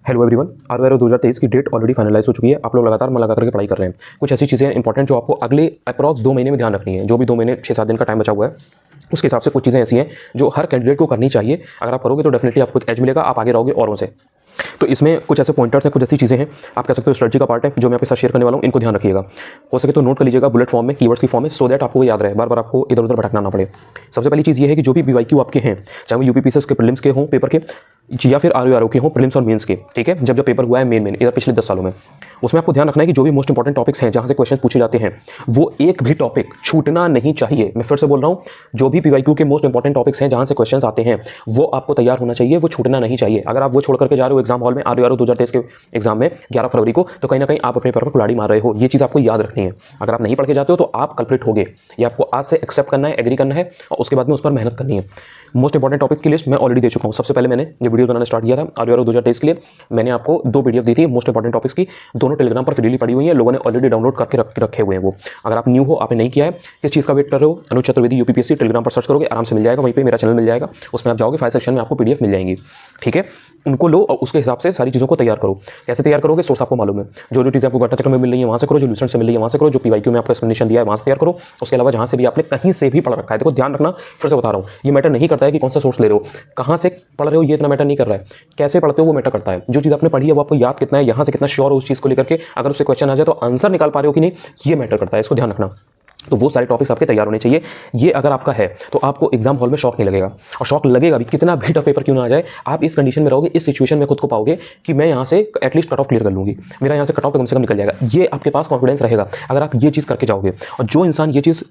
Hello everyone, are 2023 की date already finalise हो चुकी है। आप लोग लगातार मन लगा करके पढ़ाई कर रहे हैं। कुछ ऐसी चीज़ें इंपॉर्टेंट जो आपको अगले अप्रॉक्स 2 महीने में ध्यान रखनी है। जो भी 2 महीने 6-7 दिन का टाइम बचा हुआ है, उसके हिसाब से कुछ चीज़ें ऐसी हैं जो हर कैंडिडेट को करनी चाहिए। अगर आप करोगे तो डेफिनेटली आपको एक एज मिलेगा, आप आगे रहोगे औरों से। तो इसमें कुछ ऐसे पॉइंटर्स हैं, कुछ ऐसी चीज़ें हैं, आप कह सकते हो स्ट्रेटजी का पार्ट है, जो मैं आपके साथ शेयर करने वाला हूँ। इनको ध्यान रखिएगा। हो सके तो नोट कर लीजिएगा बुलेट फॉर्म में, कीवर्ड्स की फॉर्म में, सो दैट आपको वो याद रहे, बार बार आपको इधर उधर भटकना ना पड़े। सबसे पहली चीज़ ये है कि जो भी BYQ आपके हैं, चाहे वो यूपीपीसीएस के प्रीलिम्स के हों पेपर के, या फिर RURO के हों प्रीलिम्स और मेंस के, ठीक है, जब पेपर हुआ है मेन इधर पिछले 10 सालों में, उसमें आपको ध्यान रखना है कि जो भी मोस्ट इंपॉर्टेंट टॉपिक्स हैं, जहाँ से क्वेश्चन पूछे जाते हैं, वो एक भी टॉपिक छूटना नहीं चाहिए। मैं फिर से बोल रहा हूँ, जो भी PYQ के मोस्ट इंपॉर्टेंट टॉपिक्स हैं, जहाँ से क्वेश्चन आते हैं, वो आपको तैयार होना चाहिए, वो छूटना नहीं चाहिए। अगर आप वो छोड़ करके जा रहे हो एग्जाम हॉल में RURO 2023 के एग्जाम में 11 फरवरी को, तो कहीं ना कहीं आप अपने पेपर पर कुल्हाड़ी मार रहे हो। ये चीज़ आपको याद रखनी है। अगर आप नहीं पढ़ के जाते हो तो आप कल्प्रिट होगे। ये आपको आज से एक्सेप्ट करना है, एग्री करना है, और उसके बाद में उस पर मेहनत करनी है। मोस्ट इंपॉर्टेंट टॉपिक की लिस्ट मैं ऑलरेडी दे चुका हूँ। सबसे पहले मैंने जब वीडियो बनाना स्टार्ट किया था RURO 2023 के लिए, मैंने आपको 2 PDF दी थी मोस्ट इंपॉर्टेंट टॉपिक्स की। दोनों टेलीग्राम पर फ्रीली पड़ी हुई है, लोगों ने ऑलरेडी डाउनलोड करके रखे हुए हैं वो। अगर आप न्यू हो, आपने नहीं किया है, किस चीज़ का वेट कर रहे हो, अनुज चतुर्वेदी UPPSC टेलीग्राम पर सर्च करोगे, आराम से मिल जाएगा। वहीं पे मेरा चैनल मिल जाएगा, उसमें आप जाओगे, फाइल सेक्शन में आपको PDF मिल जाएंगी, ठीक है। उनको लो और उसके हिसाब से सारी चीज़ों को तैयार करो। कैसे तैयार करोगे, सोर्स आपको मालूम है। जो चीज़ें आपको गट्टा चक्र में मिल रही है वहाँ से करो, जो लूसेंट से मिल रही है वहाँ से करो, जो PYQ में आपको एक्सप्लेनेशन दिया है वहाँ से तैयार करो। उसके अलावा जहाँ से भी आपने कहीं से भी पढ़ रखा है, देखो ध्यान रखना, फिर से बता रहा हूँ, ये मैटर नहीं करता है कि कौन सा सोर्स ले रहे हो, कहाँ से पढ़ रहे हो, ये इतना मैटर नहीं कर रहा है। कैसे पढ़ते हो वो मैटर करता है। जो चीज़ आपने पढ़ी है वो आपको याद कितना है, यहाँ से कितना श्योर हो उस चीज़ को लेकर के, अगर उससे क्वेश्चन आ जाए तो आंसर निकाल पा रहे हो कि नहीं, ये मैटर करता है। इसको ध्यान रखना। तो वो सारे टॉपिक्स आपके तैयार होने चाहिए। ये अगर आपका है तो आपको एग्जाम हॉल में शॉक नहीं लगेगा, और शॉक लगेगा भी, कितना भी टफ पेपर क्यों ना आ जाए, आप इस कंडीशन में रहोगे, इस सिचुएशन में खुद को पाओगे कि मैं यहाँ से एटलीस्ट कट ऑफ क्लियर कर लूँगी, मेरा यहाँ से कट ऑफ कम से कम निकल जाएगा। ये आपके पास कॉन्फिडेंस रहेगा अगर आप ये चीज़ करके जाओगे। और जो इंसान ये चीज़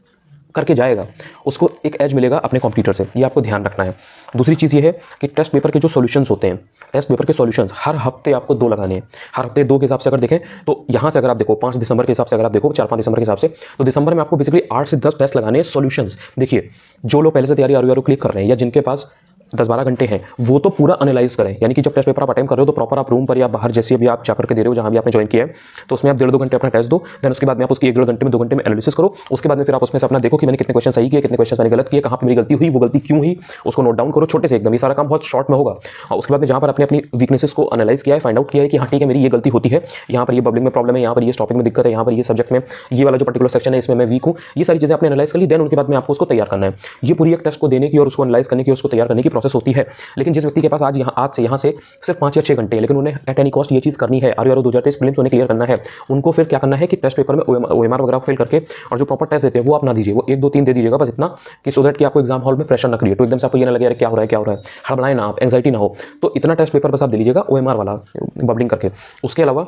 करके जाएगा उसको एक एज मिलेगा अपने कॉम्पिटिटर से। ये आपको ध्यान रखना है। दूसरी चीज़ ये है कि टेस्ट पेपर के जो सॉल्यूशंस होते हैं, टेस्ट पेपर के सॉल्यूशंस हर हफ्ते आपको 2 लगाने हैं। हर हफ्ते 2 के हिसाब से अगर देखें तो यहाँ से अगर आप देखो 5 दिसंबर के हिसाब से, अगर आप देखो 4-5 दिसंबर के हिसाब से, तो दिसंबर में आपको बेसिकली 8 से 10 टेस्ट लगाने हैं सॉल्यूशंस। देखिए, जो लोग पहले से तैयारी RURO क्लिक कर रहे हैं या जिनके पास 10-12 घंटे हैं, वो तो पूरा एनालाइज करें। यानी कि जब टेस्ट पेपर आप अटेम्प्ट कर रहे हो तो प्रॉपर आप रूम पर या बाहर जैसे भी आप जाकर के दे रहे हो, जहाँ भी आपने ज्वाइन किया है, तो उसमें आप 1.5-2 घंटे अपना टेस्ट दो। देन उसके बाद में आप उसकी 1-1.5 घंटे में 2 घंटे में एनालिसिस करो। उसके बाद में फिर आप उसमें से अपना देखो कि मैंने कितने क्वेश्चन सही किए, कितने क्वेश्चन मैंने गलत किए, कहाँ पर मेरी गलती हुई, वो गलती क्यों हुई, उसको नोट डाउन करो छोटे से एकदम। ये सारा काम बहुत शॉर्ट में होगा। और उसके बाद में जहाँ पर आपने अपनी वीकनेसेस को एनालाइज किया है, फाइंड आउट किया है कि हाँ ठीक है मेरी ये गलती होती है, यहाँ पर ये बबलिंग में प्रॉब्लम है, यहाँ पर ये टॉपिक में दिक्कत है, यहाँ पर ये सब्जेक्ट में ये वाला जो पर्टिकुलर सेक्शन है इसमें मैं वीक हूँ, ये सारी चीज़ें आपने एनालाइज कर ली। देन उनके बाद में आपको उसको तैयार करना है। ये पूरी एक टेस्ट को देने की और उसको एनालाइज करने की, उसको तैयार करने की प्रोसेस होती है। लेकिन जिस व्यक्ति के पास आज से यहाँ से सिर्फ 5 या 6 घंटे हैं, लेकिन उन्हें एट एनी कॉस्ट ये चीज़ करनी है, RURO 2023 प्रीलिम्स उन्हें क्लियर करना है, उनको फिर क्या करना है कि टेस्ट पेपर में OMR वगैरह फेल करके, और जो प्रॉपर टेस्ट देते हैं वो आप ना दीजिए, वो 1-2-3 दे दीजिएगा बस, इतना कि सो दैट कि आपको एग्जाम हॉल में प्रेशर ना क्रिएट, तो एकदम से आपको ये ना लगे यार क्या हो रहा है, हड़बड़ाए ना आप, एंग्जाइटी ना हो। तो इतना टेस्ट पेपर बस आप दे लीजिएगा OMR वाला बबलिंग करके। उसके अलावा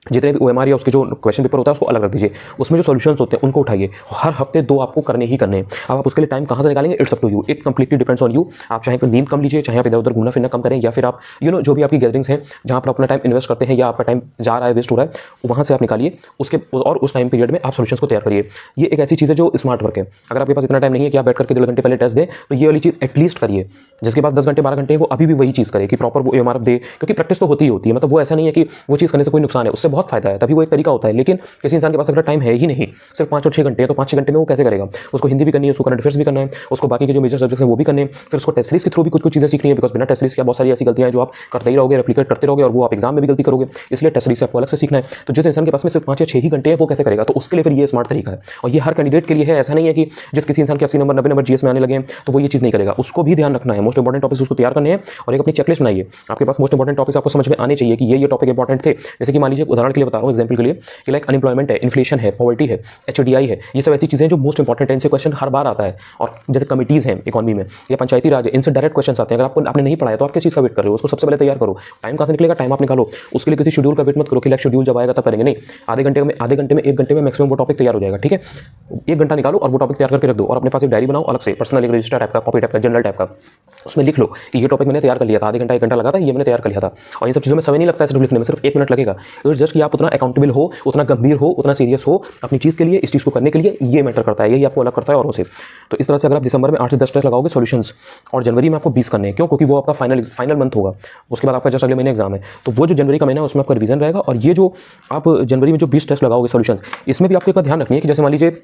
जितने भी OMR या उसके जो क्वेश्चन पेपर होता है उसको अलग रख दीजिए। उसमें जो सॉल्यूशंस होते हैं उनको उठाइए। हर हफ्ते 2 आपको करने ही करने हैं। अब आप उसके लिए टाइम कहाँ से निकालेंगे, it's up to you, it completely depends on you. आप चाहे तो नींद कम लीजिए, चाहे आप इधर उधर घूमना फिरना कम करें, या फिर आप जो भी आपकी गैदरिंग्स हैं जहाँ पर अपना टाइम इन्वेस्ट करते हैं या आपका टाइम जा रहा है, वेस्ट हो रहा है, वहाँ से आप निकालिए उसके, और उस टाइम पीरियड में आप सॉल्यूशंस को तैयार करिए। ये एक ऐसी चीज़ है जो स्मार्ट वर्क है। अगर आपके पास इतना टाइम नहीं है कि आप बैठ करके 1.5 घंटे पहले टेस्ट दें, तो ये वाली चीज़ एटलीस्ट करिए। जिसके पास 10 घंटे 12 घंटे वो अभी भी वही चीज़ करे कि प्रॉपर वो OMR दे, क्योंकि प्रैक्टिस तो होती ही होती है। मतलब वो ऐसा नहीं है कि वो चीज़ करने से कोई नुकसान है, उससे बहुत फायदा है, तभी वो एक तरीका होता है। लेकिन किसी इंसान के पास अगर टाइम है ही नहीं, सिर्फ 5 और 6 घंटे है, तो 5-6 घंटे में वो कैसे करेगा। उसको हिंदी भी करनी है, उसको करंट अफेयर्स भी करना है, उसको बाकी के जो मेजर सब्जेक्ट्स हैं वो भी करने हैं, फिर उसको टेस्ट सीरीज के थ्रू भी कुछ चीज़ें सीखनी है। बिकॉज बिना टेस्ट सीरीज के बहुत सारी ऐसी गलतियां हैं जो आप करते ही रहोगे, रेप्लिकेट करते रहोगे, और वो आप एग्जाम में भी गलती करोगे। इसलिए टेस्ट सीरीज से आपको अलग से सीखना है। तो जिस इंसान के पास में सिर्फ 5 या 6 ही घंटे है वो कैसे करेगा, तो उसके लिए फिर ये स्मार्ट तरीका है। और ये हर कैंडिडेट के लिए है। ऐसा नहीं है कि जिस किसी इंसान के 80 नंबर 90 नंबर GS में आने लगे तो वो ये चीज़ नहीं करेगा। उसको भी ध्यान रखना है, मोस्ट इंपॉर्टेंट टॉपिक्स उसको तैयार करने हैं, और एक अपनी चेकलिस्ट बनाइए। आपके पास मोस्ट इंपॉर्टेंट टॉपिक्स आपको समझ में आने चाहिए कि ये टॉपिक इंपॉर्टेंट थे। जैसे कि मान लीजिए उदाहरण के लिए बता रहा हूँ, एग्जाम्पल के लिए, कि लाइक अनएम्प्लॉयमेंट है, इन्फ्लेशन है, पॉवर्टी है, HDI है, ये सब ऐसी चीज़ें जो मोस्ट इंपॉर्टेंट है, इनसे क्वेश्चन हर बार आता है। और जैसे कमिटीज़ हैं इकोनॉमी में या पंचायती राज है, इनसे डायरेक्ट क्वेश्चन आते हैं। अगर आपने नहीं पढ़ा है तो आप किस चीज़ का वेट कर रहे हो, उसको सबसे पहले तैयार करो। टाइम कहाँ से निकलेगा, टाइम आप निकालो। उसके लिए किसी शेड्यूल का वेट मत करो कि लाइक शेड्यूल जब आएगा तब करेंगे, नहीं। आधे घंटे में 1 घंटे में मैक्सिमम वो टॉपिक तैयार हो जाएगा, ठीक है। 1 घंटा निकालो और वो टॉपिक तैयार करके रख दो, और अपने पास एक डायरी बनाओ अलग से, पर्सनल एक रजिस्टर टाइप का, कॉपी टाइप का, जनरल टाइप का। उसमें लिख लो कि ये टॉपिक मैंने तैयार कर लिया था, आधे घंटा 1 घंटा लगा था, ये मैंने तैयार कर लिया था। और इन सब चीज़ों में समय नहीं लगता है, सिर्फ लिखने में सिर्फ 1 मिनट लगेगा। इट्स जस्ट कि आप उतना अकाउंटेबल हो, उतना गंभीर हो, उतना सीरियस हो अपनी चीज़ के लिए, इस चीज़ को करने के लिए। ये मैटर करता है, यही आपको अलग करता है औरों से। तो इस तरह से अगर आप दिसंबर में 8 से 10 टेस्ट लगाओगे सॉल्यूशंस, और जनवरी में आपको 20 करने हैं, क्यों, क्योंकि वो आपका फाइनल मंथ होगा। उसके बाद आपका जस्ट अगले महीने एग्जाम है, तो वो जो जनवरी का महीना है उसमें आपका रिवीजन रहेगा। और ये जो आप जनवरी में जो 20 टेस्ट लगाओगे सॉल्यूशन, इसमें भी आपको एक बात ध्यान रखनी है कि जैसे मान लीजिए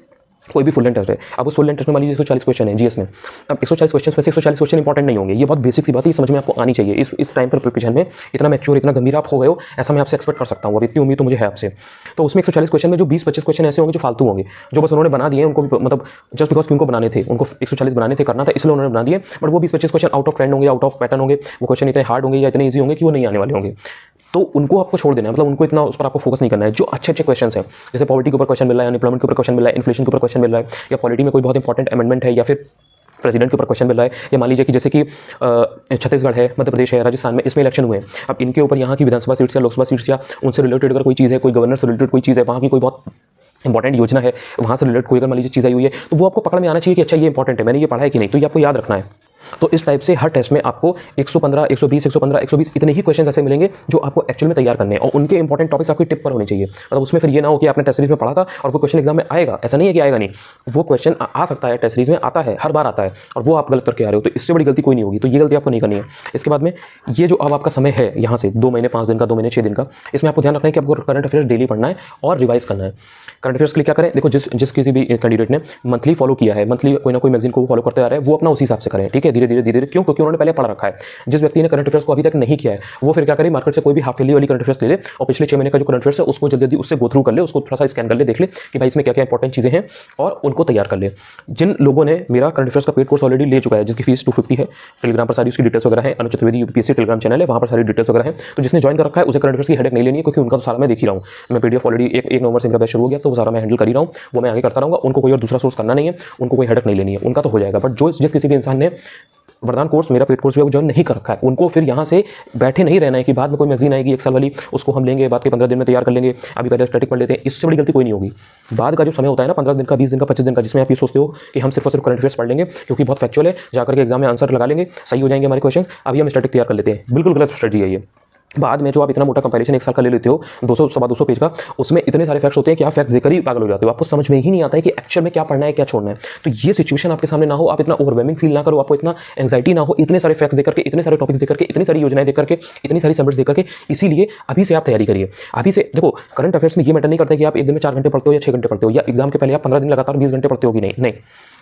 कोई भी फुल लेंथ टेस्ट है, अब उस फुल लेंथ टेस्ट में मान लीजिए 140 क्वेश्चन है जीएस में। अब 140 क्वेश्चन में से 140 क्वेश्चन इंपॉर्टेंट नहीं होंगे, ये बहुत बेसिक सी बात है, ये समझ में आपको आनी चाहिए। इस टाइम पर प्रिपरेशन में इतना मैच्योर, इतना गंभीर आप हो गए हो, ऐसा मैं आपसे एक्सपेक्ट कर सकता हूँ, अब इतनी उम्मीद तो मुझे है आपसे। तो उसमें 140 क्वेश्चन में जो 20-25 क्वेश्चन ऐसे होंगे जो फालतू होंगे, जो बस उन्होंने बना दिए, उनको मतलब जस्ट बिकॉज उनको बनाने थे, उनको 140 बनाने थे, करना था, इसलिए उन्होंने बना दिए। बट वो 20-25 क्वेश्चन आउट ऑफ ट्रेंड होंगे, आउट ऑफ पैटर्न होंगे, वो क्वेश्चन इतने हार्ड होंगे या इतने ईजी होंगे कि वो नहीं आने वाले होंगे। तो उनको आपको छोड़ देना है, मतलब उनको इतना उस पर आपको फोकस नहीं करना है। जो अच्छे क्वेश्चन हैं, जैसे पॉवर्टी के ऊपर क्वेश्चन मिल रहा है, अनएम्प्लॉयमेंट के ऊपर क्वेश्चन मिल रहा है, इन्फ्लेशन के ऊपर क्वेश्चन मिल रहा है, या पॉलिटी में कोई बहुत इंपॉर्टेंट अमेंडमेंट है, या फिर प्रेसिडेंट के ऊपर क्वेश्चन मिल रहा है, या मान लीजिए कि जैसे कि छत्तीसगढ़ है, मध्य प्रदेश है, राजस्थान में इसमें इलेक्शन हुए हैं, अब इनके ऊपर यहाँ की विधानसभा सीट्स या लोकसभा सीट्स या उनसे रिलेटेड अगर कोई चीज़ है, कोई गवर्नर से रिलेटेड कोई चीज़ है, वहाँ की कोई बहुत इंपॉर्टेंट योजना है, वहाँ से रिलेटेड कोई अगर मान लीजिए चीज़ आई हुई है, तो वो आपको पकड़ में आना चाहिए कि अच्छा ये इंपॉर्टेंट है, मैंने ये पढ़ा है कि नहीं, तो ये आपको याद रखना है। तो इस टाइप से हर टेस्ट में आपको 115, 120, 115, 120 इतने ही क्वेश्चन ऐसे मिलेंगे जो आपको एक्चुअल में तैयार करने हैं, और उनके इंपॉर्टेंट टॉपिक्स आपकी टिप पर होने चाहिए। मतलब उसमें फिर ये ना हो कि आपने टेस्ट सीरीज में पढ़ा था और वो क्वेश्चन एग्जाम में आएगा, ऐसा नहीं है कि आएगा नहीं, वो क्वेश्चन आ सकता है, टेस्ट सीरीज में आता है, हर बार आता है, और वो आप गलत करके आ रहे हो, तो इससे बड़ी गलती कोई नहीं होगी। तो ये गलती आपको नहीं करनी है। इसके बाद में ये जो अब आपका समय है यहाँ से 2 महीने 5 दिन का, 2 महीने 6 दिन का, इसमें आपको ध्यान रखना है कि आपको करंट अफेयर्स डेली पढ़ना है और रिवाइज करना है। करंट अफेयर्स के लिए क्या करें, देखो जिस किसी भी कैंडिडेट ने मंथली फॉलो किया है, मंथली कोई ना कोई मैगजीन को फॉलो करते आ रहे हैं, वो अपना उसी हिसाब से करें, ठीक है, धीरे धीरे क्यों, क्योंकि उन्होंने पहले पढ़ रखा है। जिस व्यक्ति ने करंट अफेयर्स को अभी तक नहीं किया है, वो फिर क्या करे, मार्केट से कोई भी हाफ ईयरली वाली करंट अफेयर्स ले ले और पिछले 6 महीने का जो करंट अफेयर्स है उसको जल्दी उससे गो थ्रू कर ले, उसको थोड़ा सा स्कैन कर ले, देख ले कि भाई इसमें क्या क्या इंपॉर्टेंट चीजें हैं, और उनको तैयार कर ले। जिन लोगों ने मेरा करंट अफेयर्स का पेड कोर्स ऑलरेडी ले चुका है, जिसकी फीस 250 है, टेलीग्राम पर सारी उसकी डिटेल्स वगैरह है, अनुज चतुर्वेदी यूपीएससी टेलीग्राम चैनल है, वहाँ पर सारी डिटेल्स वगैरह है, तो जिसने ज्वाइन कर रखा है उसे करंट अफेयर्स की हेडेक नहीं लेनी है, क्योंकि उनका तो सारा मैं देख ही रहा हूँ। मैं पीडीएफ ऑलरेडी 1 नवंबर से मेरा बैच शुरू हो गया, तो वो सारा मैं हैंडल कर ही रहा हूँ, वो मैं आगे करता रहूँगा। उनको कोई और दूसरा सोर्स करना नहीं है, उनको कोई हेडेक नहीं लेनी है, उनका तो हो जाएगा। बट जिस किसी भी इंसान ने वरदान कोर्स, मेरा पेड कोर्स भी ज्वाइन नहीं कर रखा है, उनको फिर यहाँ से बैठे नहीं रहना है कि बाद में कोई मैगजीन आएगी 1 साल वाली, उसको हम लेंगे, बाद के 15 दिन में तैयार कर लेंगे, अभी पहले स्टैटिक पढ़ लेते हैं। इससे बड़ी गलती कोई नहीं होगी। बाद का जो समय होता है ना, 15 दिन का, 20 दिन का, 25 दिन का, जिसमें आप ये सोचते हो कि हम सिर्फ और सिर्फ करंट अफेयर्स पढ़ लेंगे क्योंकि बहुत फैक्चुअल है, जाकर के एग्जाम में आंसर लगा लेंगे, सही हो जाएंगे हमारे क्वेश्चन, अभी हम स्टैटिक तैयार कर लेते हैं, बिल्कुल गलत स्ट्रेटजी है ये। बाद में जो आप इतना मोटा कंपाइलेशन 1 साल का ले लेते हो, 200 सवा 200 पेज का, उसमें इतने सारे फैक्ट्स होते हैं कि आप फैक्ट्स देकर ही पागल हो जाते हो, आपको समझ में ही नहीं आता है कि एक्चुअल में क्या पढ़ना है, क्या छोड़ना है। तो ये सिचुएशन आपके सामने ना हो, आप इतना ओवरवेलमिंग फील ना करो, आपको इतना एंजाइटी ना हो, इतने सारे फैक्ट्स देकर के, इतने सारे टॉपिक्स देकर के, इतनी सारी योजनाएं देकर के, इतनी सारी सब्जेक्ट्स देकर के। इसीलिए अभी से आप तैयारी करिए। अभी से देखो, करंट अफेयर्स में ये मैटर नहीं करता कि आप एक दिन में 4 घंटे पढ़ते हो या 6 घंटे पढ़ते हो, या एग्जाम के पहले आप 15 दिन लगातार 20 घंटे पढ़ते हो कि नहीं।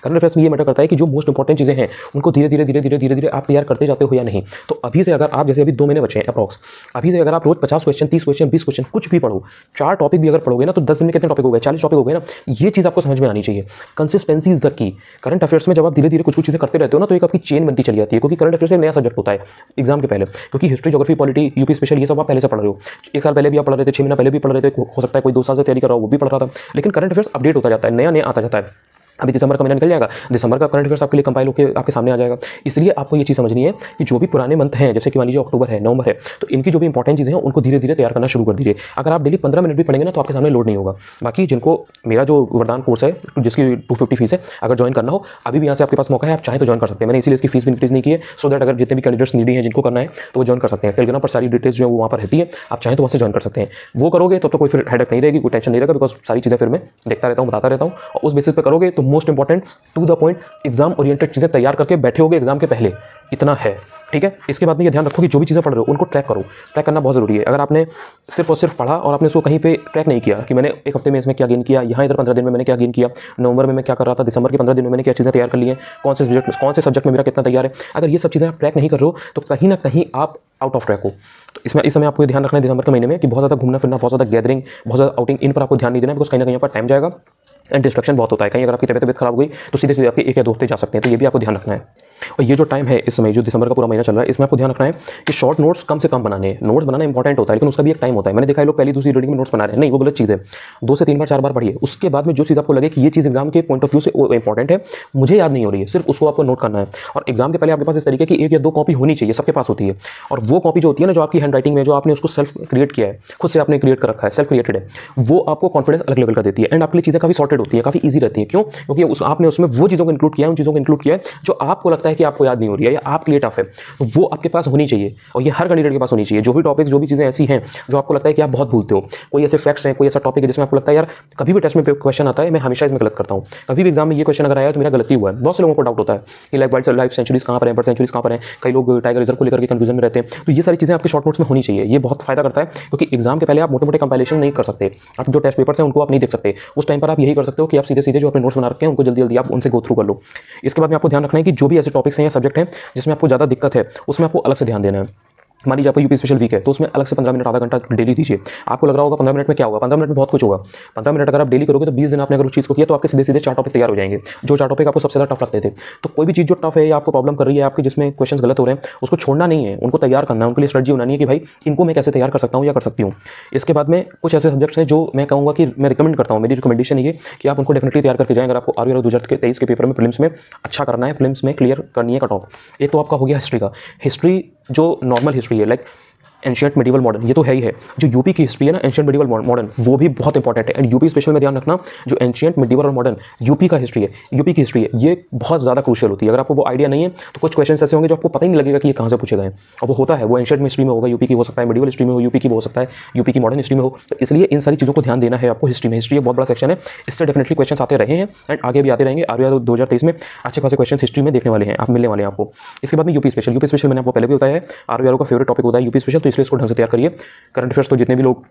करंट अफेयर्स में ये मैटर करता है कि जो मोस्ट इंपॉर्टेंट चीजें हैं उनको धीरे धीरे आप तैयार करते जाते हो या नहीं। तो अभी से अगर आप, जैसे अभी 2 महीने बचे हैं अप्रॉक्स, अभी से अगर आप रोज 50 क्वेश्चन, 30 क्वेश्चन, 20 क्वेश्चन कुछ भी पढ़ो, 4 टॉपिक भी अगर पढ़ोगे ना, तो 10 दिन में कितने टॉपिक हो गए, 40 टॉपिक हो गए ना। ये चीज़ आपको समझ में आनी चाहिए। Consistency is the key. Current affairs में जब आप धीरे धीरे कुछ चीज़ें करते रहते हो ना, तो एक आपकी चेन बनती चली जाती है, क्योंकि करंट अफेयर्स एक नया सब्जेक्ट होता है एग्जाम के पहले, क्योंकि history, geography, polity, UP special, ये सब आप पहले से पढ़ रहे हो। 1 साल पहले भी आप पढ़ रहे थे, 6 महीना पहले भी पढ़ रहे थे, हो सकता है कोई 2 साल से तैयारी कर रहा हो, वो भी पढ़ रहा था। लेकिन करंट अफेयर्स अपडेट होता जाता है, नया नया आता जाता है। अभी दिसंबर का महीना निकल जाएगा, दिसंबर का करंट अफेयर्स आपके लिए कंपाइल होकर आपके सामने आ जाएगा। इसलिए आपको ये चीज़ समझनी है कि जो भी पुराने मंथ हैं, जैसे कि मान लीजिए अक्टूबर है, नवंबर है, तो इनकी जो भी इंपॉर्टेंट चीज़ें हैं उनको धीरे धीरे तैयार करना शुरू कर दीजिए। अगर आप डेली 15 मिनट भी पढ़ेंगे ना, तो आपके सामने लोड नहीं होगा। बाकी जिनको मेरा जो वरदान कोर्स है, जिसकी 250 फीस है, अगर ज्वाइन करना हो, अभी भी यहाँ से आपके पास मौका है, आप चाहे तो ज्वाइन कर सकते हैं। मैंने इसीलिए इसकी फीस भी इंक्रीज नहीं की है, सो दैट अगर जितने भी कैंडिडेट्स नीडी हैं, जिनको करना है, तो वो ज्वाइन कर सकते हैं। टेलीग्राम पर सारी डिटेल्स जो है वो वहाँ पर रहती है, आप चाहें तो वहाँ से ज्वाइन कर सकते हैं। वो करोगे तो कोई फिर हेडेक नहीं रहेगी, कोई टेंशन नहीं रहेगा, बिकॉज सारी चीज़ें फिर मैं देखता रहता हूँ, बताता रहता हूँ, और उस बेसिस पर करोगे तो most important, to the point, exam oriented चीज़ें तैयार करके बैठे होगे एग्जाम के पहले, इतना है, ठीक है। इसके बाद में ये ध्यान रखो कि जो भी चीज़ें पढ़ रहे हो उनको ट्रैक करो। ट्रैक करना बहुत ज़रूरी है। अगर आपने सिर्फ और सिर्फ पढ़ा और आपने उसको कहीं पे ट्रैक नहीं किया कि मैंने 1 हफ्ते में इसमें क्या गेन किया, यहाँ इधर 15 दिन में मैंने क्या गेन किया, नवंबर में मैं क्या कर रहा था, दिसंबर के 15 दिन में मैंने क्या चीज़ें तैयार कर ली हैं, कौन से सब्जेक्ट में मेरा कितना तैयार है, अगर ये सब चीज़ें आप ट्रैक नहीं कर रहे हो, तो कहीं ना कहीं आप आउट ऑफ ट्रैक हो। तो इसमें इस समय आपको ध्यान रखना है दिसंबर के महीने में कि बहुत ज़्यादा घूमना फिरना, बहुत ज़्यादा गैदरिंग, बहुत ज़्यादा आउटिंग, इन पर आपको ध्यान नहीं देना है, बिकॉज कहीं ना कहीं पर टाइम जाएगा एंड डिस्ट्रक्शन बहुत होता है। कहीं अगर आपकी तबीयत खराब हो गई तो सीधे आपके 1 या 2 हफ्ते जा सकते हैं, तो ये भी आपको ध्यान रखना है। और ये जो टाइम है इस समय, जो दिसंबर का पूरा महीना चल रहा है, इसमें आपको ध्यान रखना है कि शॉर्ट नोट्स कम से कम बनाने हैं। नोट्स बनाना इंपॉर्टेंट होता है, लेकिन उसका भी एक टाइम होता है। मैंने देखा है लोग पहली दूसरी रीडिंग में नोट्स बना रहे हैं, नहीं, वो गलत चीज़ है। 2 से 3 बार 4 बार पढ़िए, उसके बाद में जो चीज़ आपको लगे कि ये चीज़ एग्जाम के पॉइंट ऑफ व्यू से इंपॉर्टेंट है, मुझे याद नहीं हो रही है, सिर्फ उसको आपको नोट करना है। और एग्जाम के पहले आपके पास इस तरीके की 1 या 2 कॉपी होनी चाहिए, सबके पास होती है। और वो कॉपी जो होती है ना, जो आपकी हैंड राइटिंग में, जो आपने उसको सेल्फ क्रिएट किया है, खुद से आपने क्रिएट कर रखा है, सेल्फ क्रिएटेड है, वो आपको कॉन्फिडेंस अलग लेवल का देती है एंड आपके लिए चीज़ें काफ़ी सॉर्टेड होती है, काफ़ी ईजी रहती है। क्यों? क्योंकि आपने उसमें वो चीज़ों को इंक्लूड किया है, उन चीज़ों को इंक्लूड किया है जो आपको लगता है कि आपको याद नहीं हो रही है या आपके लिए टफ है, तो वो आपके पास होनी चाहिए। और ये हर कैंडिडेट के पास होनी चाहिए। जो भी टॉपिक्स, जो भी चीज़ें ऐसी हैं जो आपको लगता है कि आप बहुत भूलते हो, कोई ऐसे फैक्ट्स हैं, कोई ऐसा टॉपिक है जिसमें आपको लगता है यार कभी भी टेस्ट में क्वेश्चन आता है, मैं हमेशा इसमें गलत करता हूँ, कभी भी एग्जाम में ये क्वेश्चन अगर आया तो मेरा गलती हुआ है। बहुत से लोगों को डाउट होता है कि लाइफ सेंचुरीज कहाँ पर है, बर्ड सेंचुरीज कहाँ पर है, कई लोग टाइगर रिजर्व को लेकर के कंफ्यूजन में रहते हैं। तो ये सारी चीज़ें आपके शॉर्ट नोट्स में होनी चाहिए। ये बहुत फायदा करता है, क्योंकि एग्जाम के पहले आप मोटे मोटे कंपाइलेशन नहीं कर सकते, आप जो टेस्ट पेपर्स हैं उनको आप नहीं देख सकते। उस टाइम पर आप यही कर सकते हो कि आप सीधे सीधे जो अपने नोट्स बना रखे हैं उनको जल्दी जल्दी आप उनसे गो थ्रू कर लो। इसके बाद में आपको ध्यान रखना है कि जो भी ऐसे टॉपिक्स हैं या सब्जेक्ट हैं जिसमें आपको ज़्यादा दिक्कत है उसमें आपको अलग से ध्यान देना है। मान लीजिए आपको यूपी स्पेशल वीक है तो उसमें अलग से 15 मिनट आधा घंटा डेली दीजिए। आपको लग रहा होगा 15 मिनट में क्या होगा, 15 मिनट में बहुत कुछ होगा। 15 मिनट अगर आप डेली करोगे तो 20 दिन आपने अगर उस चीज़ को किया तो आपके सीधे सीधे 4 टॉपिक तैयार हो जाएंगे। जो 4 टॉपिक आपको सबसे ज़्यादा टफ लगते थे, तो कोई भी चीज़ जो टफ है या आपको प्रॉब्लम कर रही है आपके, जिसमें क्वेश्चन गलत हो रहे हैं, उसको छोड़ना नहीं है, उनको तैयार करना है। उनके लिए स्ट्रेटजी बनानी है कि भाई इनको मैं कैसे तैयार कर सकता हूँ या कर सकती हूँ। इसके बाद में कुछ ऐसे सब्जेक्ट्स हैं जो मैं कहूँगा कि मैं रिकमेंड करता हूँ, मेरी रिकमेंडेशन ये कि आप उनको डेफिनेटली तैयार करके जाएं। अगर आपको RUR 2023 के पेपर में प्रीलिम्स में अच्छा करना है, प्रीलिम्स में क्लियर करनी है कट ऑफ। एक तो आपका हो गया हिस्ट्री का। हिस्ट्री जो नॉर्मल हिस्ट्री है, लाइक एंशिएंट मिडिवल मॉडर्न, ये तो है ही है। जो यूपी की हिस्ट्री है ना, एंशिएंट मिडिवल मॉडर्न, वो भी बहुत इंपॉर्टेंट है। एंड यूपी स्पेशल में ध्यान रखना, जो एंशिएंट मिडिवल और मॉडर्न यूपी का हिस्ट्री है, यूपी की हिस्ट्री है, ये बहुत ज़्यादा क्रूशियल होती है। अगर आपको वो आइडिया नहीं है तो कुछ क्वेश्चन ऐसे होंगे जो आपको पता ही नहीं लगेगा कि ये कहाँ से पूछे गए हैं। और वो होता है, वो एंशिएंट हिस्ट्री में होगा, यूपी की हो सकता है, मिडिवल हिस्ट्री में हो यूपी की हो सकता है, यूपी की मॉडर्न हिस्ट्री में हो। तो इसलिए इन सारी चीज़ों को ध्यान देना है आपको। हिस्ट्री में, हिस्ट्री एक बहुत बड़ा सेक्शन है, इससे डेफिनेटली क्वेश्चन आते रहे हैं एंड आगे भी आते रहेंगे। RUR 2023 में अच्छे खासे क्वेश्चन हिस्ट्री में देखने वाले हैं, आप मिलने वाले हैं आपको। इसके बाद में यूपी स्पेशल। यूपी स्पेशल मैंने आपको पहले भी बताया है, RUR का फेवरेट टॉपिक होता है यूपी स्पेशल, तो इसलिए इसको ढंग से तैयार करिए। करंट अफेयर्स तो जितने भी लोग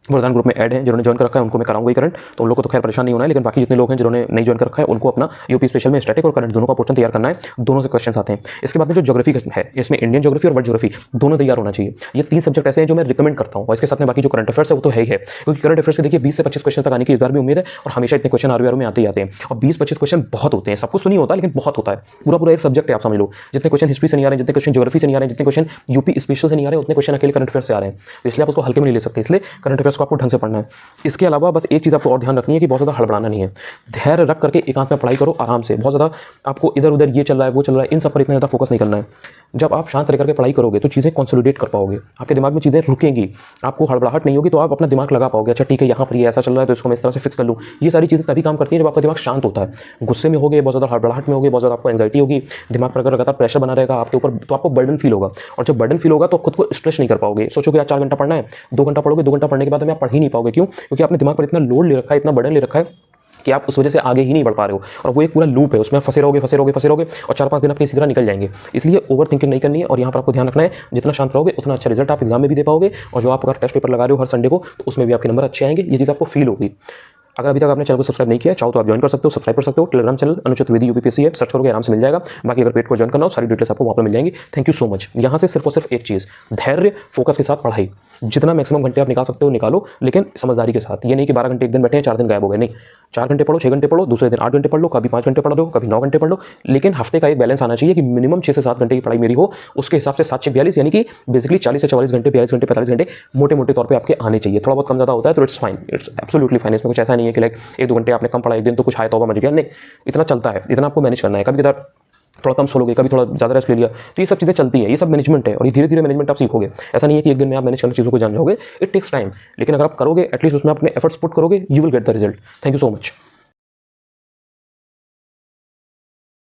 वरदान ग्रुप में ऐड हैं, जिन्होंने ज्वाइन कर रखा है, उनको मैं कराऊंगा ही करंट, तो उन लोगों को तो खैर परेशान नहीं होना है। लेकिन बाकी जितने लोग हैं जिन्होंने नहीं ज्वाइन कर रखा है, उनको अपना यूपी स्पेशल में स्टैटिक और करंट दोनों का पोर्शन तैयार करना है। दोनों से क्वेश्चन आते हैं। इसके बाद में जो ज्योग्राफी है, इसमें इंडियन ज्योग्राफी और वर्ल्ड ज्योग्राफी दोनों तैयार होना चाहिए। ये 3 सब्जेक्ट ऐसे हैं जो मैं रिकमेंड करता हूँ। और इसके साथ में बाकी जो करंट अफेयर्स है वो तो है ही है, क्योंकि करंट अफेयर्स के देखिए 20 से 25 क्वेश्चन तक आने की इस बार भी उम्मीद है। और हमेशा इतने क्वेश्चन RUR में आते ही आते हैं। और 20-25 क्वेश्चन बहुत होते हैं, सब कुछ तो नहीं होता लेकिन बहुत होता है। पूरा एक सब्जेक्ट है, आप समझ लो। जितने क्वेश्चन हिस्ट्री से नहीं आ रहे हैं, जितने क्वेश्चन ज्योग्राफी से नहीं आ रहे हैं, जितने क्वेश्चन यूपी स्पेशल से नहीं आ रहे हैं, उतने क्वेश्चन अकेले करंट अफेयर्स से आ रहे हैं। तो इसलिए आप उसको हल्के में नहीं ले सकते, इसलिए करंट अफेयर्स को आपको ढंग से पढ़ना है। इसके अलावा बस एक चीज़ आपको और ध्यान रखनी है कि बहुत ज़्यादा हड़बड़ाना नहीं है। धैर्य रख करके एकांत में पढ़ाई करो, आराम से। बहुत ज़्यादा आपको इधर उधर ये चल रहा है वो चल रहा है, इन सब पर इतना ज़्यादा फोकस नहीं करना है। जब आप शांत रह करके पढ़ाई करोगे तो चीज़ें कंसोलिडेट कर पाओगे, आपके दिमाग में चीज़ें रुकेंगी, आपको हड़बड़ाहट नहीं होगी, तो आप अपना दिमाग लगा पाओगे। अच्छा ठीक है, यहाँ पर ये ऐसा चल रहा है तो इसको मैं इस तरह से फिक्स कर लूँ। ये सारी चीज़ें तभी काम करती हैं जब आपका दिमाग शांत होता है। गुस्से में होगे, बहुत ज़्यादा हड़बड़ाहट में होगे, बहुत ज़्यादा आपको एंजाइटी होगी, दिमाग पर अगर लगातार प्रेशर बना रहेगा आपके ऊपर, तो आपको बर्डन फील होगा। और जब बर्डन फील होगा तो खुद को स्ट्रेस नहीं कर पाओगे। सोचोगे यार 4 घंटा पढ़ना है, 2 घंटा पढ़ोगे, 2 घंटा पढ़ने के बाद में आप पढ़ ही नहीं पाओगे। क्यों? क्योंकि आपने दिमाग पर इतना लोड ले रखा है, इतना बर्डन ले रखा है कि आप उस वजह से आगे ही नहीं बढ़ पा रहे हो। और वो एक पूरा लूप है, उसमें फंसे रहोगे और 4-5 दिन आपके इसी तरह निकल जाएंगे। इसलिए ओवर थिंकिंग नहीं करनी है। और यहाँ पर आपको ध्यान रखना है, जितना शांत रहोगे उतना अच्छा रिजल्ट आप एग्जाम में भी दे पाओगे। और जो आप अगर टेस्ट पेपर लगा रहे हो हर संडे को, तो उसमें भी आपके नंबर अच्छे आएंगे। ये चीज़ आपको फील होगी। अगर अभी तक आपने चैनल को सब्सक्राइब नहीं किया, चाहो तो आप ज्वाइन कर सकते हो, सब्सक्राइब कर सकते हो। टेलीग्राम चैनल अनुचित चतुर्वेदी यूपीपीएससी है, सर्च करोगे आराम से मिल जाएगा। बाकी अगर पेड को ज्वाइन करना हो, सारी डिटेल्स आपको वहाँ पर मिल जाएंगी। Thank you so much. यहाँ से सिर्फ और सिर्फ एक चीज़, धैर्य, फोकस के साथ पढ़ाई। जितना मैक्सिमम घंटे आप निकाल सकते हो निकालो, लेकिन समझदारी के साथ। ये नहीं कि 12 घंटे एक दिन बैठे हैं, 4 दिन गायब हो गए। नहीं, 4 घंटे पढ़ो, 6 घंटे पढ़ो, दूसरे दिन 8 घंटे पढ़ लो, कभी 5 घंटे पढ़ लो, कभी 9 घंटे पढ़ लो। लेकिन हफ्ते का एक बैलेंस आना चाहिए कि मिनिमम 6 से 7 घंटे की पढ़ाई मेरी हो। उसके हिसाब से 7 से 42, यानी कि बेसिकली 40 से 44 घंटे, 42 घंटे, 45 घंटे मोटे मोटे तौर पे आपके आने चाहिए। थोड़ा बहुत कम ज़्यादा होता है तो it's fine, it's absolutely fine. इसमें कुछ ऐसा नहीं है कि लाइक 1-2 घंटे आपने कम पढ़ा, एक दिन तो कुछ हाय तौबा मच गया। नहीं, इतना चलता है, इतना आपको मैनेज करना है। कभी कभार थोड़ा कम सो लोगे, कभी थोड़ा ज़्यादा रेस्ट ले लिया, तो ये सब चीज़ें चलती हैं। ये सब मैनेजमेंट है और ये धीरे धीरे मैनेजमेंट आप सीखोगे। ऐसा नहीं है कि एक दिन में आप मैनेज करने चीज़ों को जान जाओगे। इट टेक्स टाइम, लेकिन अगर आप करोगे, एटलीस्ट उसमें अपने एफर्ट्स पुट करोगे, you will get the result. Thank you so much.